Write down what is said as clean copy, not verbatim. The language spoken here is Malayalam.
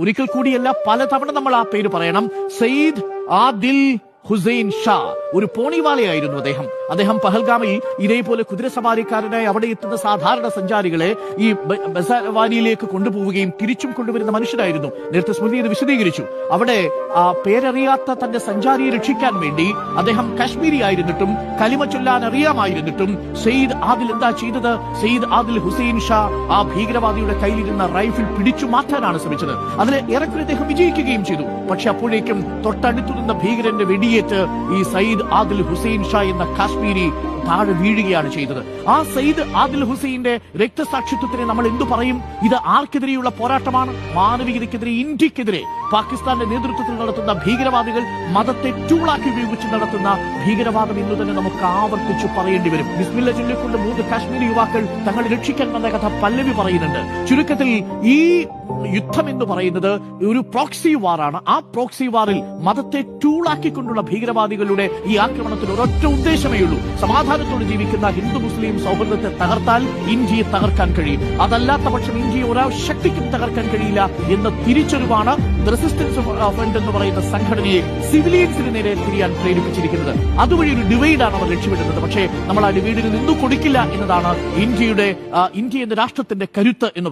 ഒരിക്കൽ കൂടിയല്ല, പലതവണ നമ്മൾ ആ പേര് പറയണം. സയ്യിദ് ആദിൽ ഹുസൈൻ ഷാ ഒരു പോണിവാലയായിരുന്നു അദ്ദേഹം പഹൽഗാമിൽ ഇതേപോലെ കുതിരസവാരിക്കാരനായി അവിടെ എത്തുന്ന സാധാരണ സഞ്ചാരികളെ ഈ ബസാവാനിയിലേക്ക് കൊണ്ടുപോവുകയും തിരിച്ചും കൊണ്ടുവരുന്ന മനുഷ്യരായിരുന്നു. നേരത്തെ സ്മൃതി ഇത് വിശദീകരിച്ചു. അവിടെ പേരറിയാത്ത തന്റെ സഞ്ചാരിയെ രക്ഷിക്കാൻ വേണ്ടി അദ്ദേഹം കാശ്മീരി ആയിരുന്നിട്ടും കലിമ ചൊല്ലാൻ അറിയാമായിരുന്നിട്ടും സയ്യിദ് ആദിൽ എന്താ ചെയ്തത്? സയ്യിദ് ആദിൽ ഹുസൈൻ ഷാ ആ ഭീകരവാദിയുടെ കയ്യിലിരുന്ന റൈഫിൾ പിടിച്ചു മാറ്റാനാണ് ശ്രമിച്ചത്. അതിൽ ഏറെക്കുറെ അദ്ദേഹം വിജയിക്കുകയും ചെയ്തു. പക്ഷെ അപ്പോഴേക്കും തൊട്ടടുത്തു നിന്ന ഭീകരന്റെ വെടിയേറ്റ് ഈ സയ്യിദ് ആദിൽ ഹുസൈൻ ഷാ എന്ന കാശ്മീരി താഴെ വീഴുകയാണ് ചെയ്തത്. ആ സയ്യിദ് ആദിൽ ഹുസൈന്റെ രക്തസാക്ഷിത്വത്തിന് നമ്മൾ എന്തു പറയും? ഇത് ആർക്കെതിരെയുള്ള പോരാട്ടമാണ്? മാനവികതയ്ക്കെതിരെ, ഇന്ത്യക്കെതിരെ. പാകിസ്ഥാന്റെ നേതൃത്വത്തിൽ നടത്തുന്ന ഭീകരവാദികൾ മതത്തെ ടൂളാക്കി ഉപയോഗിച്ച് നടത്തുന്ന ഭീകരവാദം എന്ന് തന്നെ നമുക്ക് ആവർത്തിച്ചു പറയേണ്ടി വരും. ബിസ്മില്ല ചൊല്ലിക്കൊണ്ട് 3 കാശ്മീരി യുവാക്കൾ തങ്ങളെ രക്ഷിക്കാൻ വന്ന കഥ പല്ലവി പറയുന്നുണ്ട്. ചുരുക്കത്തിൽ ഈ യുദ്ധം എന്ന് പറയുന്നത് ഒരു പ്രോക്സി വാറാണ്. ആ പ്രോക്സി വാറിൽ മതത്തെ ടൂളാക്കിക്കൊണ്ടുള്ള ഭീകരവാദികളുടെ ഈ ആക്രമണത്തിന് ഒരൊറ്റ ഉദ്ദേശമേ ഉള്ളൂ: സമാധാനത്തോടെ ജീവിക്കുന്ന ഹിന്ദു മുസ്ലിം സൗഹൃദത്തെ തകർത്താൽ ഇന്ത്യയെ തകർക്കാൻ കഴിയും, അതല്ലാത്ത പക്ഷം ഇന്ത്യയെ ഒരാൾ ശക്തിക്കും തകർക്കാൻ കഴിയില്ല എന്ന തിരിച്ചറിവാണ് റെസിസ്റ്റൻസ് ഫ്രണ്ട് എന്ന് പറയുന്ന സംഘടനയെ സിവിലിയൻസിന് നേരെ തിരിയാൻ പ്രേരിപ്പിച്ചിരിക്കുന്നത്. അതുവഴി ഒരു ഡിവൈഡാണ് അവർ ലക്ഷ്യമിടുന്നത്. പക്ഷേ നമ്മൾ ആ ഡിവൈഡിന് നിന്നു കൊടുക്കില്ല എന്നതാണ് ഇന്ത്യ എന്ന രാഷ്ട്രത്തിന്റെ കരുത്ത് എന്ന്